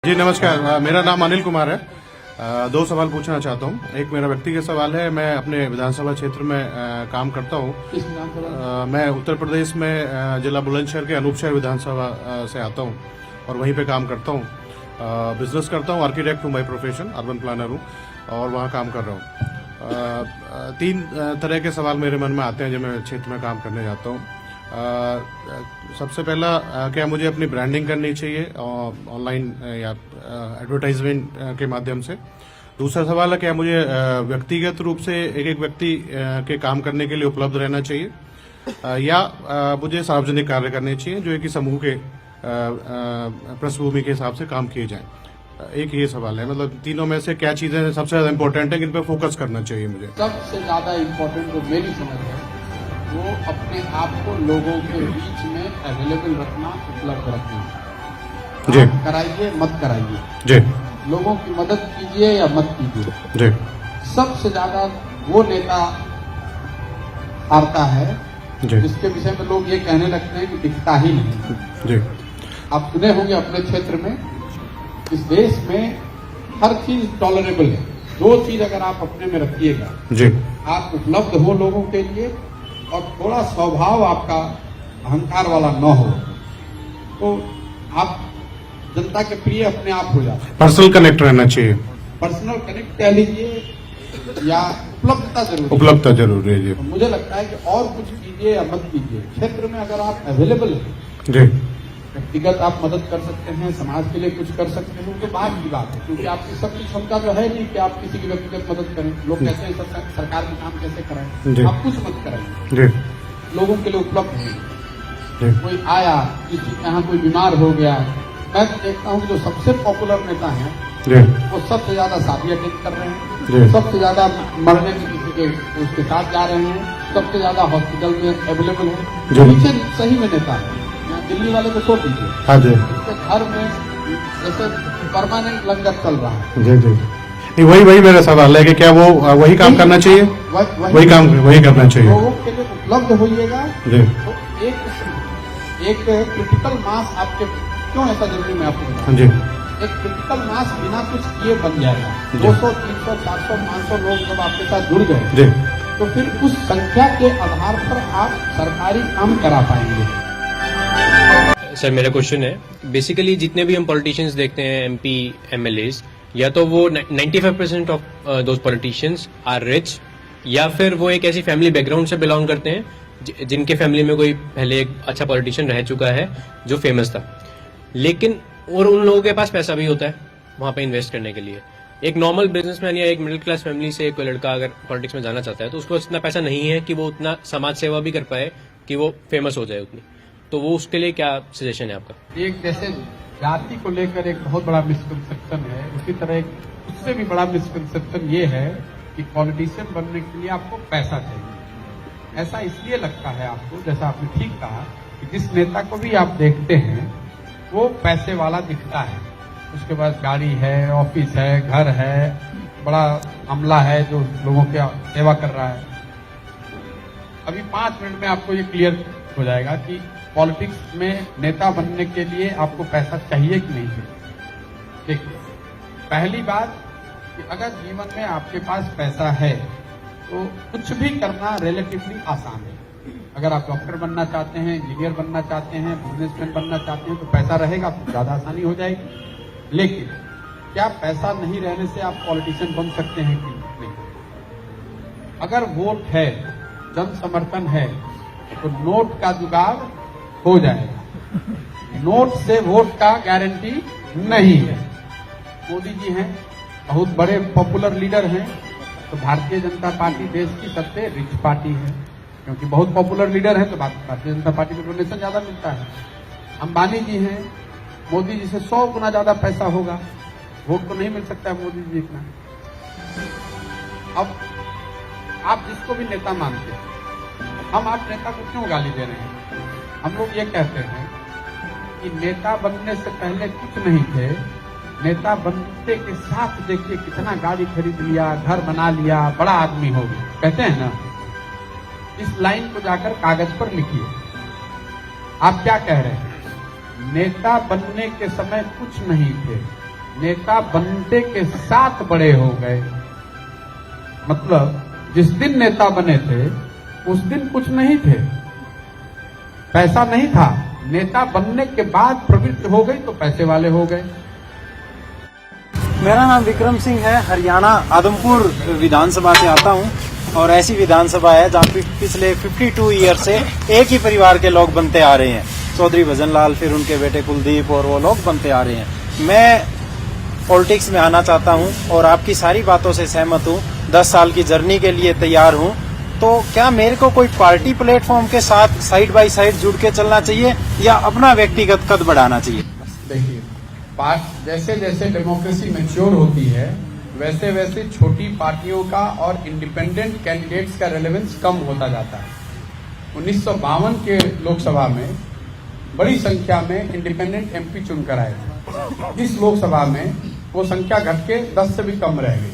जी नमस्कार, मेरा नाम अनिल कुमार है। दो सवाल पूछना चाहता हूँ। एक मेरा व्यक्तिगत सवाल है। मैं अपने विधानसभा क्षेत्र में काम करता हूँ। मैं उत्तर प्रदेश में जिला बुलंदशहर के अनूपशहर विधानसभा से आता हूँ और वहीं पे काम करता हूँ। बिजनेस करता हूँ, आर्किटेक्ट हूँ बाय प्रोफेशन, अर्बन प्लानर हूँ और वहाँ काम कर रहा हूँ। तीन तरह के सवाल मेरे मन में आते हैं जब मैं क्षेत्र में काम करने जाता हूँ। सबसे पहला, क्या मुझे अपनी ब्रांडिंग करनी चाहिए ऑनलाइन या एडवर्टाइजमेंट के माध्यम से। दूसरा सवाल है, क्या मुझे व्यक्तिगत रूप से एक एक व्यक्ति के काम करने के लिए उपलब्ध रहना चाहिए या मुझे सार्वजनिक कार्य करने चाहिए जो एक समूह के पृष्ठभूमि के हिसाब से काम किए जाएं। एक ये सवाल है, मतलब तीनों में से क्या चीजें सबसे ज्यादा इम्पोर्टेंट है, किन पे फोकस करना चाहिए मुझे। सबसे ज्यादा इम्पोर्टेंट जो मेरी समझ है वो अपने आप को लोगों के बीच में अवेलेबल रखना, उपलब्ध रखना। जी कराइए मत कराइए, जी लोगों की मदद कीजिए या मत कीजिए। जी सबसे ज्यादा वो नेता हारता है जी जिसके विषय में लोग ये कहने लगते हैं कि दिखता ही नहीं। जी आप सुने होंगे अपने क्षेत्र में, इस देश में हर चीज टॉलरेबल है। दो चीज अगर आप अपने में रखिएगा, जी आप उपलब्ध हो लोगों के लिए और थोड़ा स्वभाव आपका अहंकार वाला न हो, तो आप जनता के प्रिय अपने आप हो जाते हैं। पर्सनल कनेक्ट रहना चाहिए। पर्सनल कनेक्ट कह लीजिए या उपलब्धता जरूरी, उपलब्धता जरूरी है। जी तो मुझे लगता है कि और कुछ कीजिए या मत कीजिए, क्षेत्र में अगर आप अवेलेबल हैं, जी व्यक्तिगत आप मदद कर सकते हैं, समाज के लिए कुछ कर सकते हैं, तो बात की बात है। क्योंकि आपकी सबकी क्षमता तो है नहीं कि आप किसी की व्यक्तिगत मदद करें। लोग कहते हैं सरकार के काम कैसे कराएं, आप कुछ मत कराएं, जी लोगों के लिए उपलब्ध हैं। कोई आया, किसी के यहाँ कोई बीमार हो गया, मैं देखता हूँ कि जो सबसे पॉपुलर नेता हैं वो सबसे ज्यादा शादी अटेंड कर रहे हैं, सबसे ज्यादा मरने में किसी के उसके साथ जा रहे हैं, सबसे ज्यादा हॉस्पिटल में अवेलेबल है। नीचे सही में नेता है। दिल्ली वाले को छोड़ दीजिए, हाँ जी, उसके घर में जैसे परमानेंट लंगर चल रहा है। जी जी नहीं, वही मेरा सवाल है कि क्या वो वही काम करना चाहिए, वही करना चाहिए। लोगों के लिए उपलब्ध होइएगा। जी तो एक क्रिटिकल मास आपके, क्यों ऐसा जरूरी मैं आपको बताऊं। जी एक क्रिटिकल मास बिना कुछ किए बन जाएगा। 200, 300, 400, 500 लोग जब आपके साथ जुड़ गए जी तो फिर उस संख्या के आधार पर आप सरकारी काम करा पाएंगे। सर मेरा क्वेश्चन है, बेसिकली जितने भी हम पॉलिटिशियंस देखते हैं, एमपी एमएलएज, या तो वो 95% of those politicians are rich, या फिर वो एक ऐसी फैमिली बैकग्राउंड से बिलोंग करते हैं जिनके फैमिली में कोई पहले एक अच्छा पॉलिटिशियन रह चुका है जो फेमस था। लेकिन और उन लोगों के पास पैसा भी होता है वहां पे इन्वेस्ट करने के लिए। एक नॉर्मल बिजनेसमैन या एक मिडिल क्लास फैमिली से कोई लड़का अगर पॉलिटिक्स में जाना चाहता है तो उसको इतना पैसा नहीं है कि वो उतना समाज सेवा भी कर पाए कि वो फेमस हो जाए उतनी। तो वो उसके लिए क्या सजेशन है आपका? एक जैसे जाति को लेकर एक बहुत बड़ा मिसकंसेप्शन है, उसी तरह एक उससे भी बड़ा मिसकंसेप्शन ये है कि पॉलिटिशियन बनने के लिए आपको पैसा चाहिए। ऐसा इसलिए लगता है आपको, जैसा आपने ठीक कहा, कि जिस नेता को भी आप देखते हैं वो पैसे वाला दिखता है, उसके पास गाड़ी है, ऑफिस है, घर है, बड़ा अमला है जो लोगों की सेवा कर रहा है। अभी 5 मिनट में आपको ये क्लियर हो जाएगा कि पॉलिटिक्स में नेता बनने के लिए आपको पैसा चाहिए कि नहीं चाहिए। देखिए, पहली बात कि अगर जीवन में आपके पास पैसा है तो कुछ भी करना रिलेटिवली आसान है। अगर आप डॉक्टर बनना चाहते हैं, इंजीनियर बनना चाहते हैं, बिजनेसमैन बनना चाहते हैं तो पैसा रहेगा तो ज्यादा आसानी हो जाएगी। लेकिन क्या पैसा नहीं रहने से आप पॉलिटिशियन बन सकते हैं कि नहीं? अगर वोट है, जन समर्थन है, तो नोट का जुगाड़ हो जाएगा। नोट से वोट का गारंटी नहीं है। मोदी जी हैं, बहुत बड़े पॉपुलर लीडर हैं, तो भारतीय जनता पार्टी देश की सबसे रिच पार्टी है, क्योंकि बहुत पॉपुलर लीडर है तो भारतीय जनता पार्टी को डोनेशन ज्यादा मिलता है। अंबानी जी हैं, मोदी जी से 100 गुना ज्यादा पैसा होगा, वोट तो नहीं मिल सकता है मोदी जी इतना। अब आप जिसको भी नेता मानते हैं, हम आप नेता को क्यों गाली दे रहे हैं? हम लोग ये कहते हैं कि नेता बनने से पहले कुछ नहीं थे, नेता बनते के साथ देखिए कितना गाड़ी खरीद लिया, घर बना लिया, बड़ा आदमी हो गया, कहते हैं ना। इस लाइन को जाकर कागज पर लिखिए। आप क्या कह रहे हैं? नेता बनने के समय कुछ नहीं थे, नेता बनते के साथ बड़े हो गए। मतलब जिस दिन नेता बने थे उस दिन कुछ नहीं थे, पैसा नहीं था। नेता बनने के बाद प्रवृत्ति हो गई तो पैसे वाले हो गए। मेरा नाम विक्रम सिंह है, हरियाणा आदमपुर विधानसभा से आता हूं और ऐसी विधानसभा है जहां पिछले 52 ईयर से एक ही परिवार के लोग बनते आ रहे हैं। चौधरी भजन लाल, फिर उनके बेटे कुलदीप और वो लोग बनते आ रहे हैं। मैं पॉलिटिक्स में आना चाहता हूं और आपकी सारी बातों से सहमत हूं। 10 साल की जर्नी के लिए तैयार हूं। तो क्या मेरे को कोई पार्टी प्लेटफॉर्म के साथ साइड बाय साइड जुड़ के चलना चाहिए या अपना व्यक्तिगत कद बढ़ाना चाहिए? देखिए, जैसे जैसे डेमोक्रेसी मैच्योर होती है वैसे वैसे छोटी पार्टियों का और इंडिपेंडेंट कैंडिडेट्स का रेलेवेंस कम होता जाता है। 1952 के लोकसभा में बड़ी संख्या में इंडिपेंडेंट एमपी चुनकर आए थे। इस लोकसभा में वो संख्या घट के 10 से भी कम रह गई।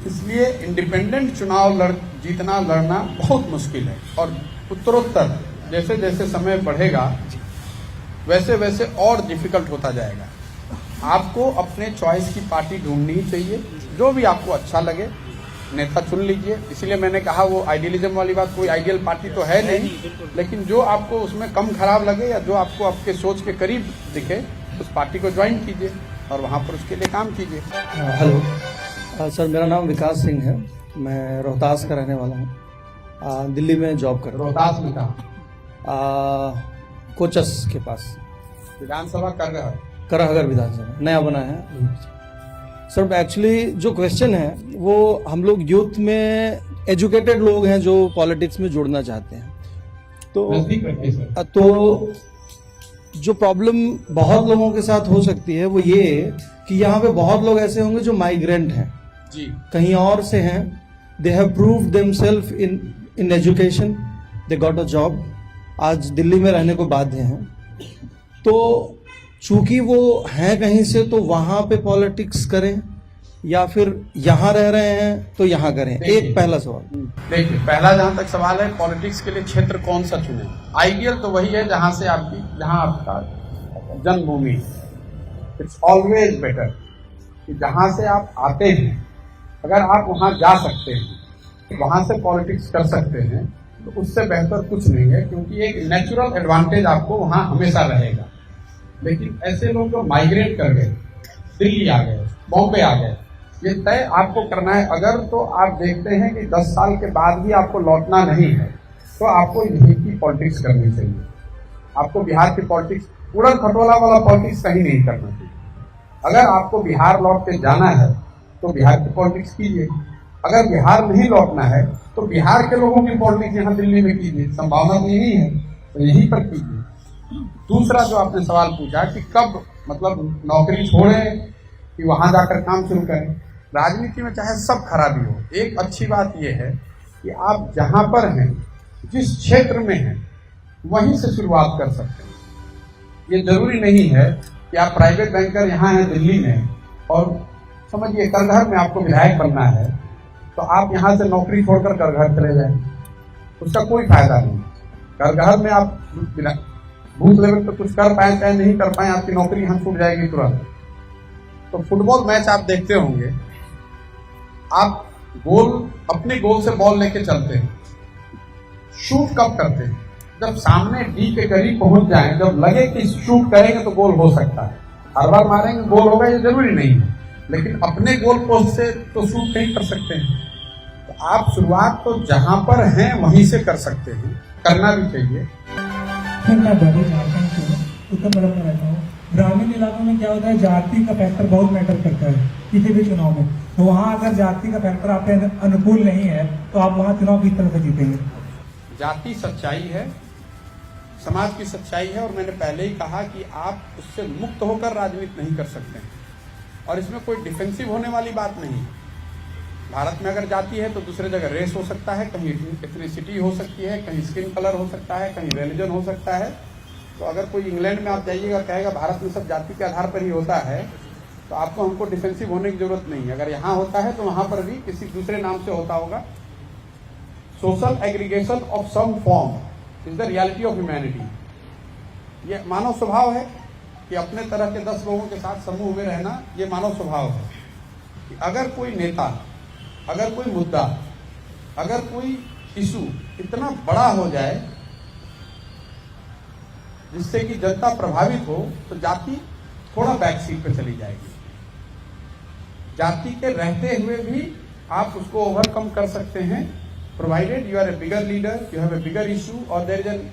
इसलिए इंडिपेंडेंट चुनाव जीतना लड़ना बहुत मुश्किल है और उत्तरोत्तर जैसे जैसे समय बढ़ेगा वैसे वैसे और डिफिकल्ट होता जाएगा। आपको अपने चॉइस की पार्टी ढूंढनी ही चाहिए, जो भी आपको अच्छा लगे नेता चुन लीजिए। इसलिए मैंने कहा वो आइडियलिज्म वाली बात, कोई आइडियल पार्टी तो है नहीं, लेकिन जो आपको उसमें कम खराब लगे या जो आपको आपके सोच के करीब दिखे उस पार्टी को ज्वाइन कीजिए और वहां पर उसके लिए काम कीजिए। हेलो सर, मेरा नाम विकास सिंह है। मैं रोहतास का रहने वाला हूँ। दिल्ली में जॉब करता हूँ। रोहतास में कहा? कोचस के पास। विधानसभा करहगर विधानसभा नया बना है सर। एक्चुअली जो क्वेश्चन है वो हम लोग यूथ में एजुकेटेड लोग हैं जो पॉलिटिक्स में जुड़ना चाहते हैं। तो जो प्रॉब्लम बहुत लोगों के साथ हो सकती है वो ये कि यहाँ पे बहुत लोग ऐसे होंगे जो माइग्रेंट हैं जी, कहीं और से हैं। They have proved themselves in education, they got a job, आज दिल्ली में रहने को बाध्य हैं। तो चूंकि वो हैं कहीं से तो वहां पे पॉलिटिक्स करें या फिर यहाँ रह रहे हैं तो यहाँ करें? एक पहला सवाल। देखिए, पहला जहां तक सवाल है पॉलिटिक्स के लिए क्षेत्र कौन सा चुने। आइडियल तो वही है जहां आपका जन्मभूमि। इट्स ऑलवेज बेटर कि जहां से आप आते हैं अगर आप वहां जा सकते हैं, वहां से पॉलिटिक्स कर सकते हैं, तो उससे बेहतर कुछ नहीं है, क्योंकि एक नेचुरल एडवांटेज आपको वहां हमेशा रहेगा। लेकिन ऐसे लोग जो माइग्रेट कर गए, दिल्ली आ गए, बॉम्बे आ गए, ये तय आपको करना है। अगर तो आप देखते हैं कि 10 साल के बाद भी आपको लौटना नहीं है तो आपको यहीं की पॉलिटिक्स करनी चाहिए। आपको बिहार की पॉलिटिक्स, उड़न खटोला वाला पॉलिटिक्स कहीं नहीं करना चाहिए। अगर आपको बिहार लौट के जाना है तो बिहार की पॉलिटिक्स कीजिए। अगर बिहार नहीं लौटना है तो बिहार के लोगों की पॉलिटिक्स यहाँ दिल्ली में कीजिए। संभावना तो यही है, तो यहीं पर कीजिए। दूसरा जो आपने सवाल पूछा कि कब मतलब नौकरी छोड़ें कि वहां जाकर काम शुरू करें। राजनीति में चाहे सब खराबी हो, एक अच्छी बात यह है कि आप जहां पर हैं, जिस क्षेत्र में हैं, वहीं से शुरुआत कर सकते हैं। ये जरूरी नहीं है कि आप प्राइवेट बैंकर यहाँ हैं दिल्ली में और समझिए करघर में आपको विधायक बनना है तो आप यहाँ से नौकरी छोड़कर करघर चले जाएं, उसका कोई फायदा नहीं। करघर में आप बूथ लेवल पर कुछ कर पाए चाहे नहीं कर पाए, आपकी नौकरी यहाँ छूट जाएगी तुरंत। तो फुटबॉल मैच आप देखते होंगे, आप अपने गोल से बॉल लेके चलते हैं, शूट कब करते हैं? जब सामने डी के करीब पहुंच जाएं, जब लगे कि शूट करेंगे तो गोल हो सकता है। हर बार मारेंगे गोल होगा ये जरूरी नहीं है, लेकिन अपने गोल पोस्ट से तो शूट नहीं कर सकते हैं। तो आप शुरुआत तो जहां पर हैं वहीं से कर सकते हैं, करना भी चाहिए। मैं झारखंड से उत्तर प्रदेश में रहता हूँ। ग्रामीण इलाकों में क्या होता है, जाति का फैक्टर बहुत मैटर करता है किसी भी चुनाव में। तो वहाँ अगर जाति का फैक्टर आपके अनुकूल नहीं है तो आप वहाँ चुनाव किस तरह से जीतेंगे? जाति सच्चाई है, समाज की सच्चाई है, और मैंने पहले ही कहा कि आप उससे मुक्त होकर राजनीति नहीं कर सकते हैं। और इसमें कोई डिफेंसिव होने वाली बात नहीं है। भारत में अगर जाति है तो दूसरे जगह रेस हो सकता है, कहीं एथनिसिटी हो सकती है, कहीं स्किन कलर हो सकता है, कहीं रिलीजन हो सकता है। तो अगर कोई इंग्लैंड में आप जाइएगा कहेगा भारत में सब जाति के आधार पर ही होता है, तो आपको हमको डिफेंसिव होने की जरूरत नहीं है। अगर यहाँ होता है तो वहां पर भी किसी दूसरे नाम से होता होगा। Social aggregation of some form is the reality of humanity. ये मानव स्वभाव है कि अपने तरह के 10 लोगों के साथ समूह में रहना ये मानव स्वभाव है कि अगर कोई नेता, अगर कोई मुद्दा, अगर कोई इशू इतना बड़ा हो जाए जिससे कि जनता प्रभावित हो, तो जाति थोड़ा बैक सीट पे चली जाएगी। जाति के रहते हुए भी आप उसको ओवरकम कर सकते हैं, provided you are a bigger leader, you have a bigger issue और there is an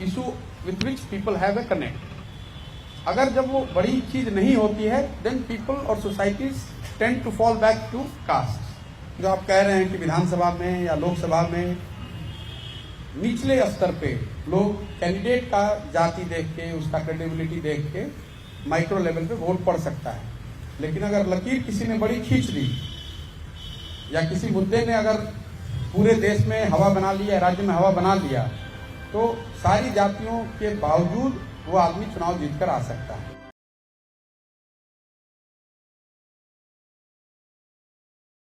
issue with which people have a connect. अगर जब वो बड़ी चीज नहीं होती है, देन पीपल और societies tend to fall back to caste. जो आप कह रहे हैं कि विधानसभा में या लोकसभा में निचले स्तर पे लोग कैंडिडेट का जाति देख के, उसका क्रेडिबिलिटी देख के माइक्रो लेवल पे वोट पड़ सकता है, लेकिन अगर लकीर किसी ने बड़ी खींच ली या किसी मुद्दे ने अगर पूरे देश में हवा बना लिया, राज्य में हवा बना लिया, तो सारी जातियों के बावजूद वो आदमी चुनाव जीतकर आ सकता है।